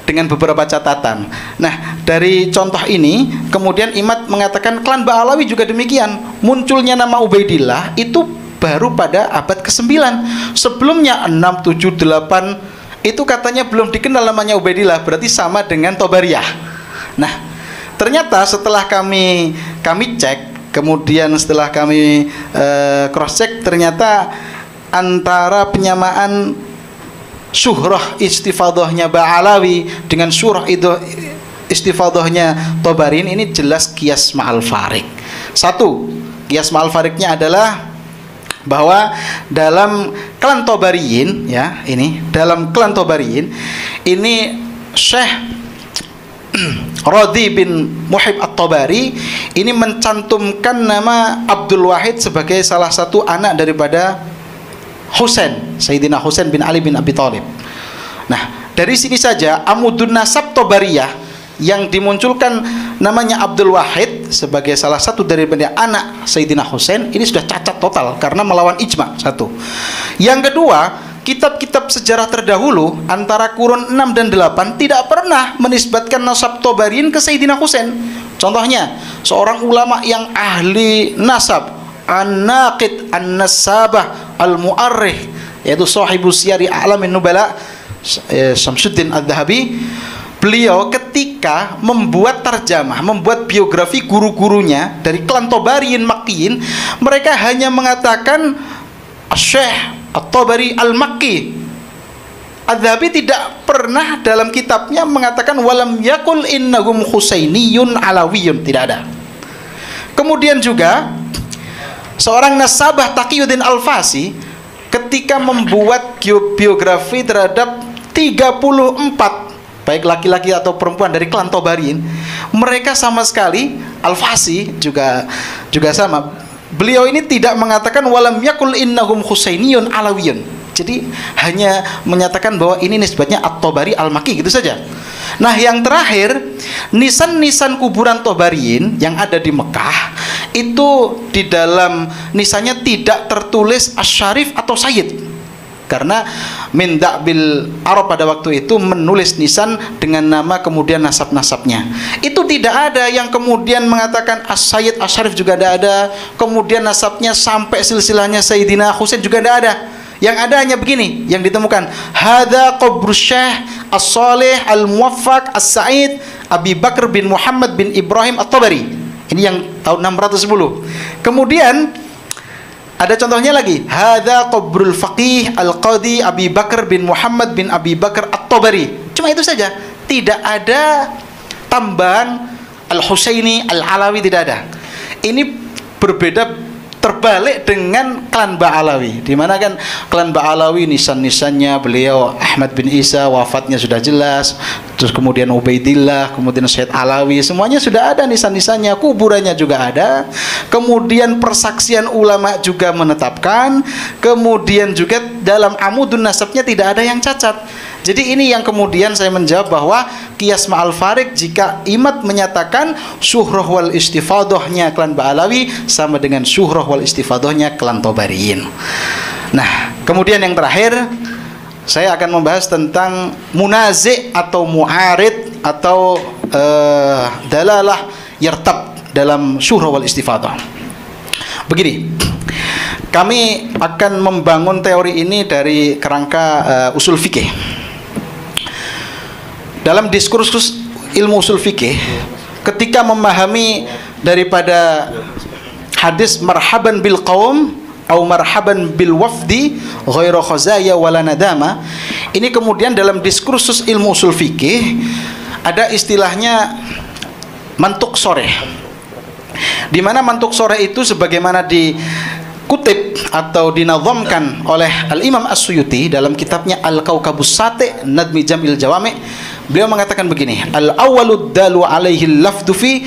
dengan beberapa catatan. Nah, dari contoh ini kemudian Imad mengatakan klan Ba'alawi juga demikian. Munculnya nama Ubaidillah itu baru pada abad ke-9. Sebelumnya 6, 7, 8 itu katanya belum dikenal namanya Ubaidillah, berarti sama dengan Tobariyah. Nah, ternyata setelah kami cek, kemudian setelah kami cross check, ternyata antara penyamaan syuhrah istifadahnya Ba'alawi dengan syuhrah istifadahnya Tobariyin ini jelas qiyas ma'al farik. Satu, qiyas ma'al fariknya adalah bahwa dalam klan Tobariyin ya, dalam klan Tobariyin ini Syekh Rodi bin Muhib At-Tabari ini mencantumkan nama Abdul Wahid sebagai salah satu anak daripada Husain, Sayyidina Husain bin Ali bin Abi Thalib. Nah, dari sini saja Amudun Nasab Tobariyah yang dimunculkan namanya Abdul Wahid sebagai salah satu dari anak Sayyidina Husain ini sudah cacat total karena melawan ijma. Satu. Yang kedua, kitab-kitab sejarah terdahulu antara kurun 6 dan 8 tidak pernah menisbatkan nasab Tobariyin ke Sayyidina Husain. Contohnya, seorang ulama yang ahli nasab, An-Naqid, An-Nasabah, Al-Mu'arrikh, yaitu sahibu Siyari A'lamin Nubala, Syamsuddin Adz-Dzahabi, beliau ketika membuat tarjamah, membuat biografi guru-gurunya dari klan Tobariyin Makkiyin, mereka hanya mengatakan Syekh At-Tabari Al-Makki. Adz-Dzahabi tidak pernah dalam kitabnya mengatakan walam yakul innahum Husainiyun Alawiyun, tidak ada. Kemudian juga seorang Nasabah Taqiyuddin Al-Fasi ketika membuat biografi terhadap 34 baik laki-laki atau perempuan dari klan Tobariyin, mereka sama sekali, Al-Fasi juga sama, beliau ini tidak mengatakan walam yakul innahum Husainiyun Alawiyun. Jadi hanya menyatakan bahwa ini nisbatnya At-Tabari Al-Makki gitu saja. Nah, yang terakhir, nisan-nisan kuburan Tobariyin yang ada di Mekah itu di dalam nisannya tidak tertulis Asy-Syarif atau Sayyid. Karena Minda bil Arab pada waktu itu menulis nisan dengan nama kemudian nasab-nasabnya. Itu tidak ada yang kemudian mengatakan As-Sayyid, Asy-Syarif juga tidak ada. Kemudian nasabnya sampai silsilahnya Sayyidina Husain juga tidak ada. Yang ada hanya begini yang ditemukan, hadza qabru Syekh As-Shalih Al-Muwaffaq As-Sa'id Abi Bakar bin Muhammad bin Ibrahim At-Tabari. Ini yang tahun 610. Kemudian ada contohnya lagi, hadza qabrul faqih Al-Qadi Abi Bakar bin Muhammad bin Abi Bakar At-Tabari. Cuma itu saja, tidak ada tambahan Al-Husaini, Al-Alawi, tidak ada. Ini berbeda terbalik dengan klan Ba'alawi, di mana kan klan Ba'alawi nisan-nisannya beliau Ahmad bin Isa wafatnya sudah jelas, terus kemudian Ubaidillah, kemudian Syed Alawi, semuanya sudah ada nisan-nisannya, kuburannya juga ada, kemudian persaksian ulama juga menetapkan, kemudian juga dalam Amudun Nasabnya tidak ada yang cacat. Jadi ini yang kemudian saya menjawab bahwa qiyas ma'al farik jika Imad menyatakan syuhrah wal istifadahnya klan Ba'alawi sama dengan syuhrah wal istifadahnya klan Tobariyin. Nah, kemudian yang terakhir saya akan membahas tentang munazi' atau mu'arid atau dalalah yartab dalam syuhrah wal istifadah. Begini, kami akan membangun teori ini dari kerangka usul fikih. Dalam diskursus ilmu usul fikih, ketika memahami daripada hadis marhaban bil qaum atau marhaban bil wafdi ghairu khazaya wala nadama, ini kemudian dalam diskursus ilmu usul fikih ada istilahnya mantuk soreh, di mana mantuk soreh itu sebagaimana dikutip atau dinazamkan oleh Al-Imam As-Suyuti dalam kitabnya Al-Kaukabus Sati' Nadmi Jam'il Jawami'. Beliau mengatakan begini, al-awwalud dalu alaihi lafdu fi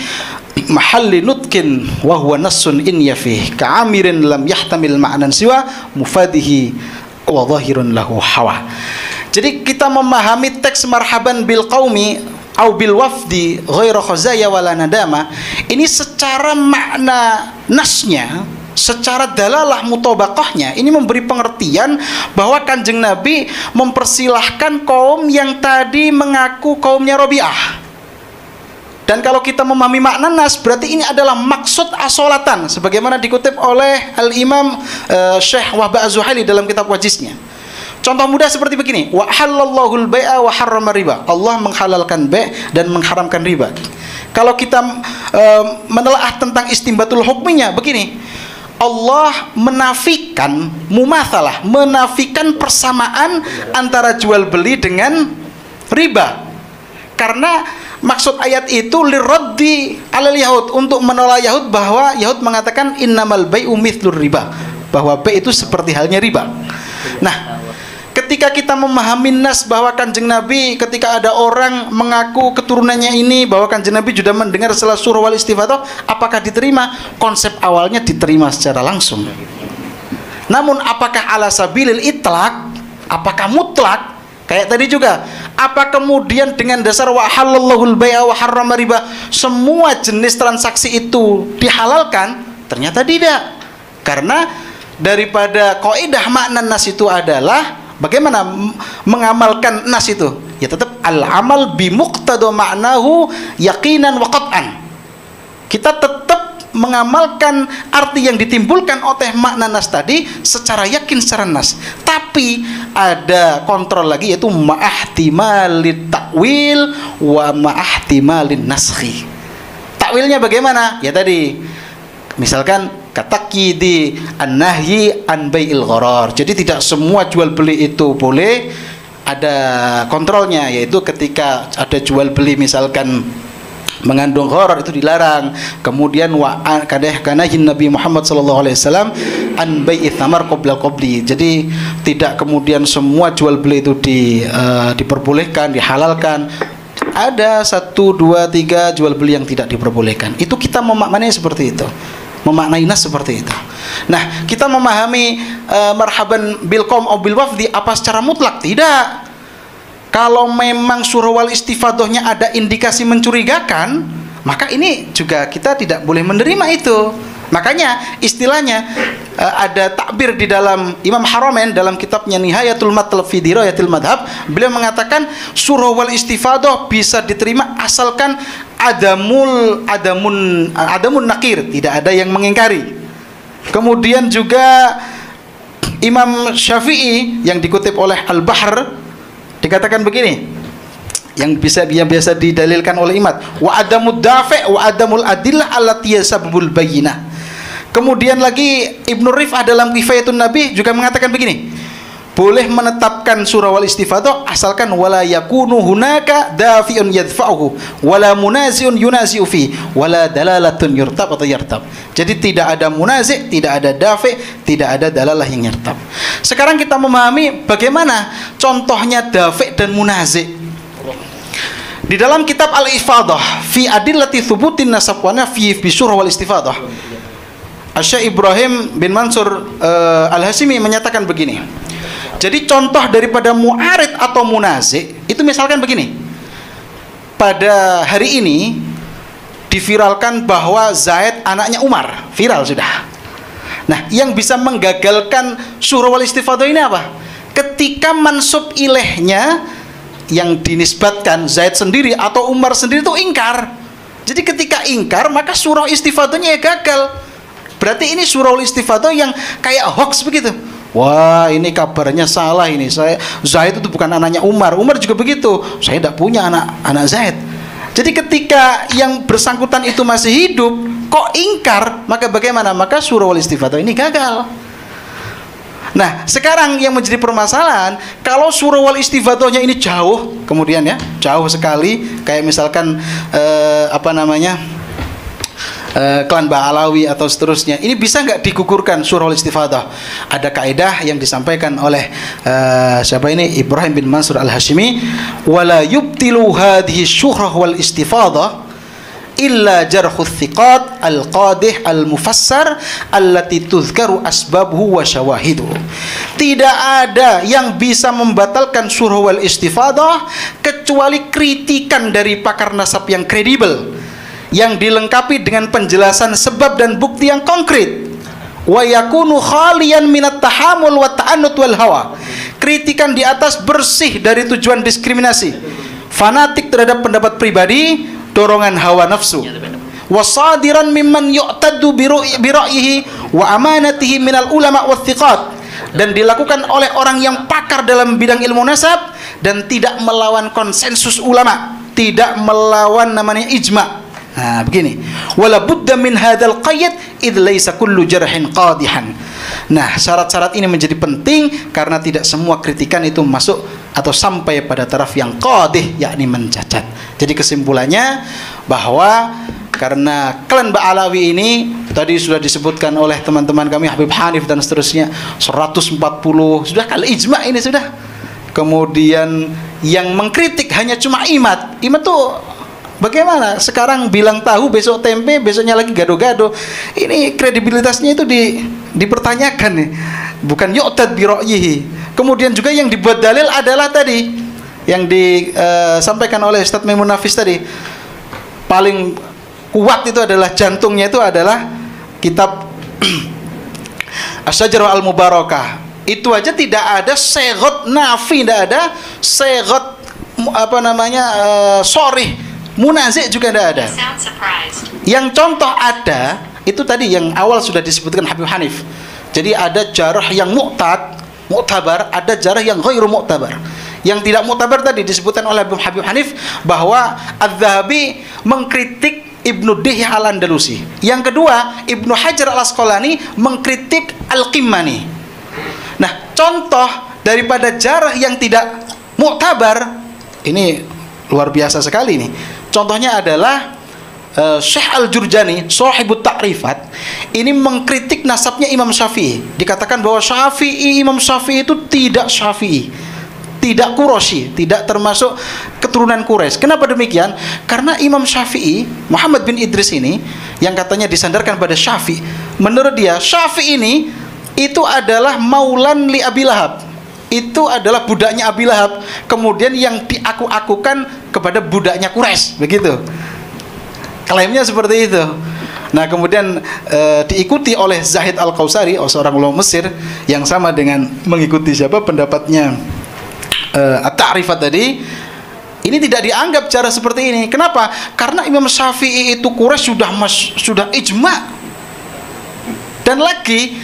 mahalli nutkin wa huwa nassun in yafih ka'amirin lam yahtamil ma'nan siwa mufadihi wa zahirun lahu hawa. Jadi kita memahami teks marhaban bil qaumi au bil wafdi ghairu khazaya wala nadama ini secara makna nasnya, secara dalalah mutabaqahnya ini memberi pengertian bahwa Kanjeng Nabi mempersilahkan kaum yang tadi mengaku kaumnya Rabi'ah. Dan kalau kita memahami makna nas, berarti ini adalah maksud as-sholatan sebagaimana dikutip oleh Al-Imam Syekh Wahba Az-Zuhaili dalam kitab Wajiznya. Contoh mudah seperti begini, wa halallahu al-bai'a wa harrama riba. Allah menghalalkan bai' dan mengharamkan riba. Kalau kita menelaah tentang istimbatul hukminya begini, Allah menafikan mumatsalah, menafikan persamaan antara jual beli dengan riba. Karena maksud ayat itu liraddi alal yahud, untuk menolak Yahud bahwa Yahud mengatakan innamal bai'u mithlur riba, bahwa bai' itu seperti halnya riba. Nah, ketika kita memahami nas bahwa Kanjeng Nabi ketika ada orang mengaku keturunannya ini bahwa Kanjeng Nabi juga mendengar salah surah wal istifadah, apakah diterima? Konsep awalnya diterima secara langsung. Namun apakah ala sabilil itlaq? Apakah mutlak? Kayak tadi juga, apa kemudian dengan dasar wa halallahul bai'a wa harrama riba semua jenis transaksi itu dihalalkan? Ternyata tidak. Karena daripada kaidah makna nas itu adalah bagaimana mengamalkan nas itu? Ya tetap al-amal bi muqtada ma'nahu yaqinan wa qat'an. Kita tetap mengamalkan arti yang ditimbulkan oleh makna nas tadi secara yakin, secara nas. Tapi ada kontrol lagi, yaitu ma'ahtimalit takwil wa ma'ahtimalin naskhi. Takwilnya bagaimana? Ya tadi misalkan kataki di an-nahyi an bai'il gharar. Jadi tidak semua jual beli itu boleh, ada kontrolnya, yaitu ketika ada jual beli misalkan mengandung gharar itu dilarang. Kemudian wa kana Nabi Muhammad sallallahu alaihi wasallam an bai'i thamar qabla qabli. Jadi tidak kemudian semua jual beli itu diperbolehkan, dihalalkan. Ada 1, 2, 3 jual beli yang tidak diperbolehkan. Itu kita memaknai seperti itu. Memaknai nas seperti itu. Nah, kita memahami marhaban bil qaum au bil wafdi apa secara mutlak? Tidak. Kalau memang surah wal istifadahnya ada indikasi mencurigakan, maka ini juga kita tidak boleh menerima itu. Makanya istilahnya ada takbir di dalam Imam Haramain dalam kitabnya Nihayatul Matlab fi Dirayatil Madhab, beliau mengatakan surah wal istifadah bisa diterima asalkan adamun nakir, tidak ada yang mengingkari. Kemudian juga Imam Syafi'i yang dikutip oleh Al-Bahr dikatakan begini, yang biasa didalilkan oleh imat, wa adamud dafi' wa adamul adillah allati yasabul bayyinah. Kemudian lagi Ibnu Rif'ah dalam Kifayatun Nabi juga mengatakan begini, boleh menetapkan surah wal istifadah asalkan wala yakunu hunaka dafi'un yadfa'uhu wala munazi'un yunazi'u fi wala dalalatun yurtab atau yartab. Jadi tidak ada munazi', tidak ada dafi', tidak ada dalalah yang yartab. Sekarang kita memahami bagaimana contohnya dafi' dan munazi'. Di dalam kitab Al-Ifadah fi adillati thubutin nasab wa nafi fi surah wal istifadah, Syekh Ibrahim bin Mansur Al-Hashimi menyatakan begini. Jadi contoh daripada mu'arid atau munazi' itu misalkan begini. Pada hari ini diviralkan bahwa Zaid anaknya Umar, viral sudah. Nah, yang bisa menggagalkan surah wal istifadah ini apa? Ketika mansub ilaihnya yang dinisbatkan Zaid sendiri atau Umar sendiri itu ingkar. Jadi ketika ingkar maka surah istifadahnya ya gagal. Berarti ini surah istifadah yang kayak hoax begitu. Wah, ini kabarnya salah ini. Zaid itu bukan anaknya Umar. Umar juga begitu. Saya tidak punya anak Zaid. Jadi ketika yang bersangkutan itu masih hidup, kok ingkar, maka bagaimana? Maka surah istifadah ini gagal. Nah, sekarang yang menjadi permasalahan, kalau surah wal istifadahnya ini jauh, kemudian ya, jauh sekali, kayak misalkan klan Ba'alawi atau seterusnya, ini bisa nggak digugurkan surah al-istifadah? Ada kaidah yang disampaikan oleh siapa ini, Ibrahim bin Mansur Al-Hashimi, wala yubtilu hadhihi syuhrah wal istifadah illa jarhu thiqat al-qadih al-mufassar allati tuzkaru asbabuhu wa syawahidu. Tidak ada yang bisa membatalkan surah wal istifadah kecuali kritikan dari pakar nasab yang kredibel, yang dilengkapi dengan penjelasan sebab dan bukti yang konkret. Wa yakunu khaliyan minat tahamul wa ta'annut wal hawa. Kritikan di atas bersih dari tujuan diskriminasi, fanatik terhadap pendapat pribadi, dorongan hawa nafsu. Wa sadiran mimman yu'taddu bi ra'yihi wa amanatihi minal ulama wa thiqat. Dan dilakukan oleh orang yang pakar dalam bidang ilmu nasab dan tidak melawan konsensus ulama, tidak melawan namanya ijma'. Nah, begini. Wala budda min hadzal qayd id laisa kullu jarhin qadihan. Nah, syarat-syarat ini menjadi penting karena tidak semua kritikan itu masuk atau sampai pada taraf yang qadih, yakni mencacat. Jadi kesimpulannya bahwa karena klan Ba'alawi ini tadi sudah disebutkan oleh teman-teman kami Habib Hanif dan seterusnya 140 sudah kal ijma' ini sudah. Kemudian yang mengkritik hanya cuma imat. Imat tuh bagaimana? Sekarang bilang tahu, besok tempe, besoknya lagi gado-gado. Ini kredibilitasnya itu dipertanyakan nih. bukan yu'tad bi ra'yihi. Kemudian juga yang dibuat dalil adalah tadi yang disampaikan oleh Ustaz Maimun Nafis tadi. Paling kuat itu adalah jantungnya itu adalah kitab Asy-Syajarah Al-Mubarakah. Itu aja tidak ada segot nafi, tidak ada segot sorih, munazi juga tidak ada. Yang contoh ada itu tadi yang awal sudah disebutkan Habib Hanif. Jadi ada jarah yang mu'tabar, ada jarah yang ghairu mu'tabar. Yang tidak mu'tabar tadi disebutkan oleh Habib Hanif bahwa Az-Zahabi mengkritik Ibnu Dihyah Al-Andalusi. Yang kedua, Ibnu Hajar Al-Asqalani mengkritik Al-Qimmani. Nah, contoh daripada jarah yang tidak mu'tabar ini luar biasa sekali nih. Contohnya adalah Syekh Al-Jurjani, Shahibut Ta'rifat, ini mengkritik nasabnya Imam Syafi'i. Dikatakan bahwa Imam Syafi'i itu tidak Syafi'i, tidak Quraisy, tidak termasuk keturunan Quraisy. Kenapa demikian? Karena Imam Syafi'i, Muhammad bin Idris ini, yang katanya disandarkan pada Syafi'i, menurut dia Syafi'i ini itu adalah maulan li Abi Lahab. Itu adalah budaknya Abi Lahab, kemudian yang diaku-akukan kepada budaknya Quraisy, begitu. Klaimnya seperti itu. Nah, kemudian diikuti oleh Zahid Al-Qausari, seorang ulama Mesir yang sama dengan mengikuti siapa pendapatnya At-Ta'rifat tadi. Ini tidak dianggap cara seperti ini. Kenapa? Karena Imam Syafi'i itu Quraisy sudah ijma'. Dan lagi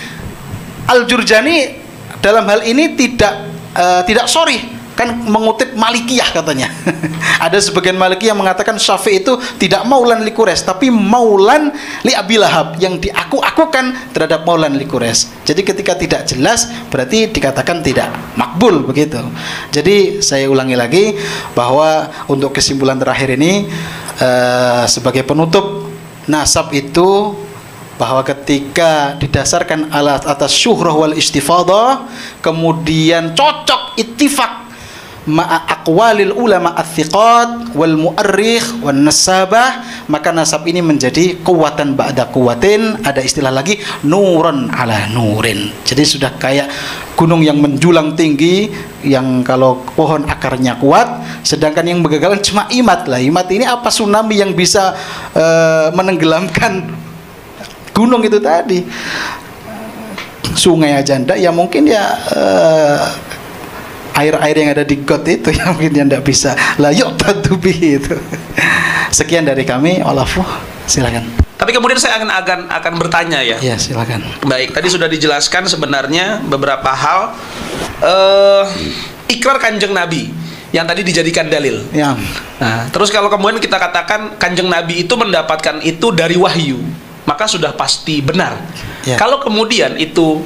Al-Jurjani dalam hal ini tidak sorry, kan mengutip Malikiyah katanya. Ada sebagian Malikiyah yang mengatakan Syafi'i itu tidak maulan li Quraisy, tapi maulan li Abi Lahab, yang diaku-akukan terhadap maulan li Quraisy. Jadi ketika tidak jelas berarti dikatakan tidak makbul, begitu. Jadi saya ulangi lagi bahwa untuk kesimpulan terakhir ini sebagai penutup, nasab itu bahwa ketika didasarkan atas syuhrah wal istifadah, kemudian cocok ittifaq ma'a aqwalil ulama ats-thiqat wal mu'arrikh wan nasabah, maka nasab ini menjadi kuwatan ba'da kuwatin. Ada istilah lagi, nuran ala nurin. Jadi sudah kayak gunung yang menjulang tinggi, yang kalau pohon akarnya kuat, sedangkan yang begagalan cuma imat lah. Imat ini apa, tsunami yang bisa menenggelamkan gunung itu tadi. Sungai aja ndak, ya mungkin ya air-air yang ada di got itu yang mungkin yang tidak bisa la yu'tadubi itu. Sekian dari kami, walafu, silakan. Tapi kemudian saya akan bertanya ya. Ya, silakan. Baik, tadi sudah dijelaskan sebenarnya beberapa hal ikrar Kanjeng Nabi yang tadi dijadikan dalil. Ya. Nah, terus kalau kemudian kita katakan Kanjeng Nabi itu mendapatkan itu dari wahyu, maka sudah pasti benar. Ya. Kalau kemudian itu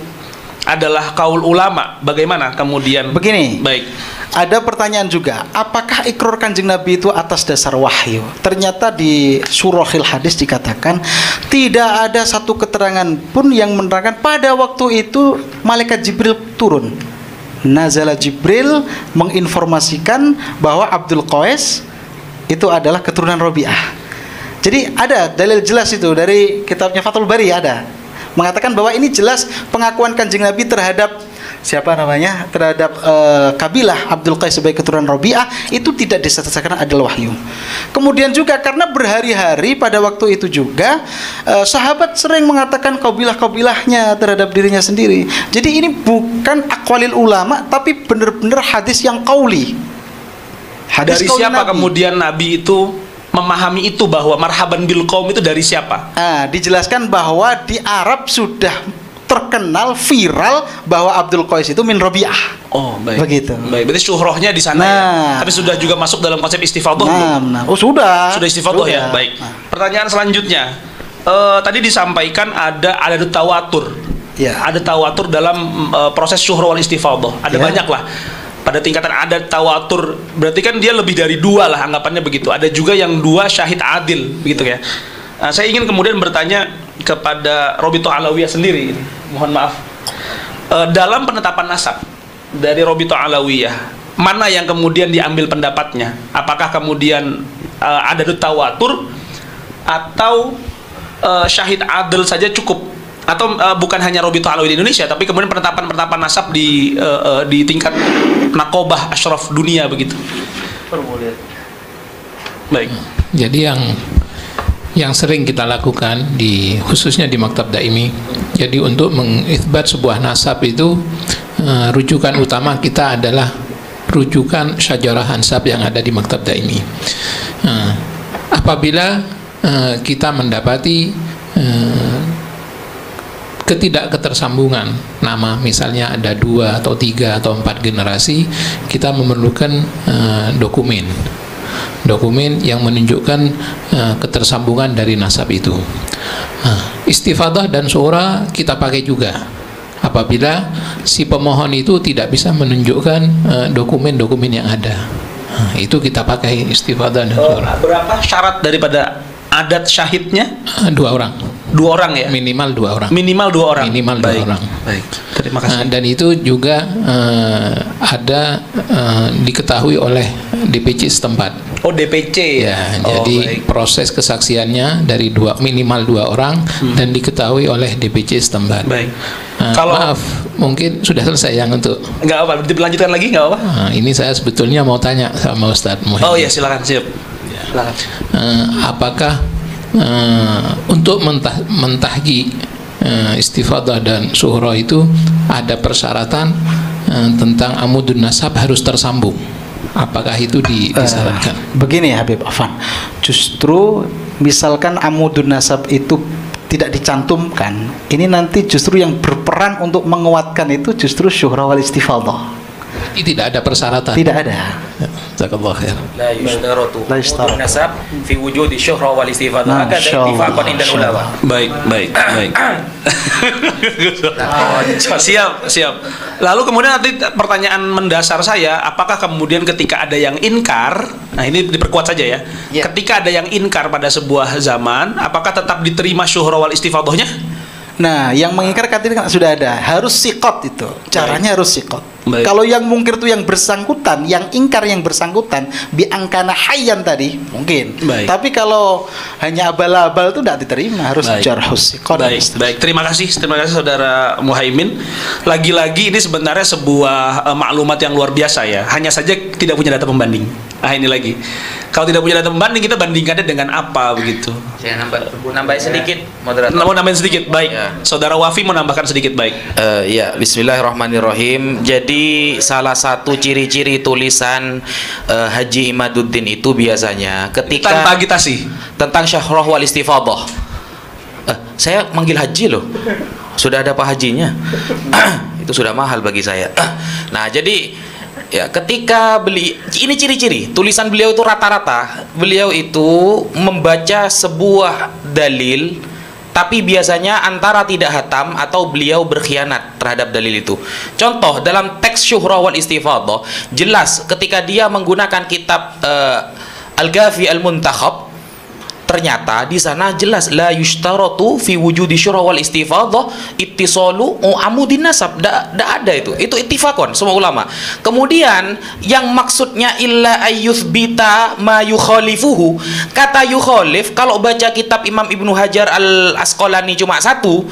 adalah kaul ulama, bagaimana kemudian? Begini. Baik. Ada pertanyaan juga, apakah ikrar Kanjeng Nabi itu atas dasar wahyu? Ternyata di surahil hadis dikatakan tidak ada satu keterangan pun yang menerangkan pada waktu itu malaikat Jibril turun. Nazala Jibril menginformasikan bahwa Abdul Qais itu adalah keturunan Rabi'ah. Jadi ada dalil jelas itu dari kitabnya Fathul Bari, ada mengatakan bahwa ini jelas pengakuan Kanjeng Nabi terhadap siapa namanya, terhadap kabilah Abdul Qais sebagai keturunan Rabi'ah itu tidak disertakan adalah wahyu. Kemudian juga karena berhari-hari pada waktu itu juga sahabat sering mengatakan kabilah-kabilahnya terhadap dirinya sendiri. Jadi ini bukan aqwalil ulama, tapi benar-benar hadis yang qauli. Hadis dari siapa Nabi. Kemudian Nabi itu memahami itu bahwa marhaban bil qaum itu dari siapa? Dijelaskan bahwa di Arab sudah terkenal viral bahwa Abdul Qais itu min Rabi'ah. Oh, baik. Begitu. Baik, berarti syuhrahnya di sana ya. Tapi sudah juga masuk dalam konsep istifadah belum? Oh, sudah. Sudah istifadah ya. Baik. Pertanyaan selanjutnya. Tadi disampaikan ada tawatur. Ya. Ada tawatur dalam proses syuhrah wal istifadah. Ada banyak lah. Pada tingkatan ada tawatur, berarti kan dia lebih dari dua lah anggapannya begitu. Ada juga yang dua syahid adil begitu ya. Saya ingin kemudian bertanya kepada Robito Alawiyah sendiri, mohon maaf, dalam penetapan nasab dari Robito Alawiyah, mana yang kemudian diambil pendapatnya? Apakah kemudian ada tawatur atau syahid adil saja cukup? Atau bukan hanya Robito Alawi di Indonesia, tapi kemudian penetapan nasab di tingkat nakobah asyraf dunia begitu. Baik. Jadi yang sering kita lakukan khususnya di Maktab Daimi, jadi untuk mengitsbat sebuah nasab itu rujukan utama kita adalah rujukan syajarah ansab yang ada di Maktab Daimi. Apabila kita mendapati ketidakketersambungan nama, misalnya ada 2 atau 3 atau 4 generasi, kita memerlukan dokumen yang menunjukkan ketersambungan dari nasab itu. Istifadah dan syuhra kita pakai juga apabila si pemohon itu tidak bisa menunjukkan dokumen-dokumen yang ada. Itu kita pakai istifadah dan syuhra. Berapa syarat daripada adat syahidnya? 2 orang. 2 orang ya? Minimal 2 orang. Minimal 2 orang. Minimal 2 orang. Baik. Terima kasih. Dan itu juga ada diketahui oleh DPC setempat. Oh, DPC ya. Jadi baik. proses kesaksiannya dari minimal 2 orang dan diketahui oleh DPC setempat. Baik. Kalau maaf, mungkin sudah selesai yang untuk. Nggak apa, dilanjutkan lagi nggak apa? Ini saya sebetulnya mau tanya sama Ustadz Muhammad. Oh ya, silakan, siap. Silakan. Apakah untuk mentahji istifadah dan syuhra itu ada persyaratan tentang amudun nasab harus tersambung? Apakah itu disyaratkan? Begini ya Habib Afan, justru misalkan amudun nasab itu tidak dicantumkan, ini nanti justru yang berperan untuk menguatkan itu justru syuhra wal istifadah. Tidak ada persyaratan. Tidak ada. Jazakallahu khair. La yushtaratu La yushtaratu. nasab fi wujudi syuhra wal istifadah. Hakada ittifaqan indal ulama. Baik. Siap. Lalu kemudian nanti pertanyaan mendasar saya, apakah kemudian ketika ada yang inkar, nah ini diperkuat saja ya. Ketika ada yang inkar pada sebuah zaman, apakah tetap diterima syuhra wal istifadahnya? Nah, yang mengingkar tadi kan sudah ada, harus sikot itu. Caranya harus sikot. Kalau yang mungkir itu yang bersangkutan, yang ingkar yang bersangkutan, biangkana hayyan tadi mungkin. Tapi kalau hanya abal-abal itu tidak diterima, harus jarhus sikot. Baik. Terima kasih Saudara Muhaimin. Lagi-lagi ini sebenarnya sebuah maklumat yang luar biasa ya. Hanya saja tidak punya data pembanding. Ini lagi. Kalau tidak punya data pembanding, kita bandingkannya dengan apa begitu? Saya nambahin sedikit, moderator. Mau nambahin sedikit, baik. Saudara Wafi mau nambahkan sedikit, baik. Ya, Bismillahirrahmanirrahim. Jadi salah satu ciri-ciri tulisan Haji Imaduddin itu biasanya ketika tanpa agitasi tentang syuhra wal istifadah. Saya manggil Haji loh. Sudah ada Pak Hajinya. Itu sudah mahal bagi saya. Nah, jadi ya, ketika ini ciri-ciri tulisan beliau itu rata-rata beliau itu membaca sebuah dalil, tapi biasanya antara tidak hatam atau beliau berkhianat terhadap dalil itu. Contoh dalam teks syuhra wal istifadah jelas ketika dia menggunakan kitab Al-Ghafi Al-Muntakhab, ternyata di sana jelas la yushtaratu fi wujudi syuhra wal istifadah ittisalu amudin nasab. Tidak ada itu ittifaqon semua ulama. Kemudian yang maksudnya illa ayyuthbita ma yukhalifuhu, kata yukhalif kalau baca kitab Imam Ibnu Hajar Al-Asqalani cuma satu,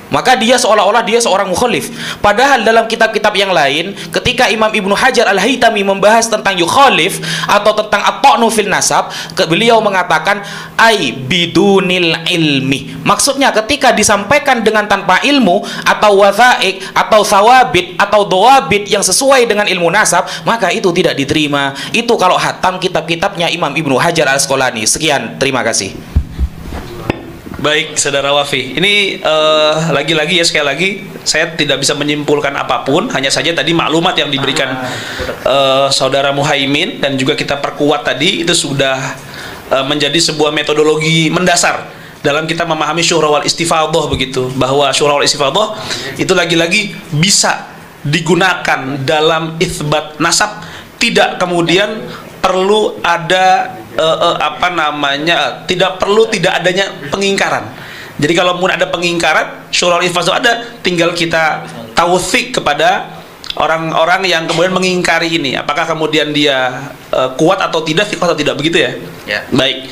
maka dia seolah-olah dia seorang mukhalif. Padahal dalam kitab-kitab yang lain, ketika Imam Ibnu Hajar Al-Haytami membahas tentang yukhalif atau tentang at-ta'nu fil nasab, beliau mengatakan ai bidunil ilmi. Maksudnya ketika disampaikan dengan tanpa ilmu atau wathaik atau thawabit atau dawabit yang sesuai dengan ilmu nasab, maka itu tidak diterima. Itu kalau hatam kitab-kitabnya Imam Ibnu Hajar Al-Asqalani. Sekian, terima kasih. Baik, Saudara Wafi. Ini lagi-lagi ya, sekali lagi saya tidak bisa menyimpulkan apapun, hanya saja tadi maklumat yang diberikan Saudara Muhaimin dan juga kita perkuat tadi itu sudah menjadi sebuah metodologi mendasar dalam kita memahami syuhra wal istifadah begitu, bahwa syuhra wal istifadah itu lagi-lagi bisa digunakan dalam itsbat nasab, tidak kemudian perlu ada tidak adanya pengingkaran. Jadi kalau mau ada pengingkaran syuhra wal istifadah ada, tinggal kita tautsik kepada orang-orang yang kemudian mengingkari ini, apakah kemudian dia kuat atau tidak, begitu ya? Ya. Baik.